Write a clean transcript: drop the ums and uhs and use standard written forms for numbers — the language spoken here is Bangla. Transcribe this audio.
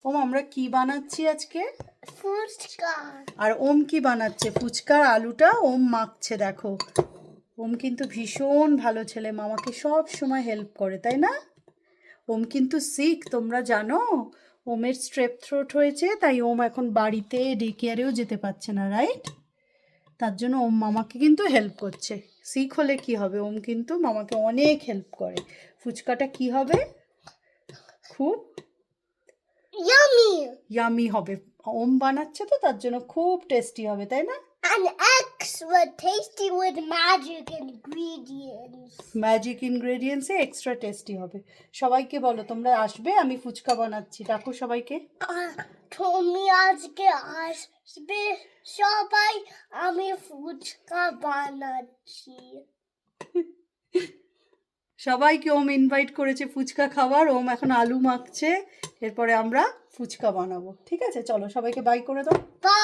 ওম আমরা কি বানাচ্ছি আজকে? ফুচকা। আর ওম কি বানাচ্ছে? ফুচকার আলুটা ওম মাখছে দেখো। ওম কিন্তু ভীষণ ভালো ছেলে, মামাকে সব সময় হেল্প করে, তাই না? ওম কিন্তু সিক, তোমরা জানো? ওমের স্ট্রেপ থ্রোট হয়েছে, তাই ওম এখন বাড়িতে ডে কেয়ারেও যেতে পারছে না, রাইট? তার জন্য ওম মামাকে কিন্তু হেল্প করছে। সিক হলে কি হবে, ওম কিন্তু মামাকে অনেক হেল্প করে। ফুচকাটা কি হবে? খুব Yummy. ইয়ামি হবে। ওম বানাচ্ছে তো, তার জন্য খুব টেস্টি হবে, তাই না? And extra tasty with magic ingredients. Magic ইনগ্রেডিয়েন্টসে এক্সট্রা টেস্টি হবে। সবাইকে বলো তোমরা আসবে, আমি ফুচকা বানাচ্ছি, ডাকো সবাইকে। তুমি আজকে আসবে সবাই, আমি ফুচকা বানাচ্ছি। সবাইকে ওম ইনভাইট করেছে ফুচকা খাবার। ওম এখন আলু মাখছে, এরপরে আমরা ফুচকা বানাবো। ঠিক আছে, চলো সবাইকে বাই করে দাও। বাই।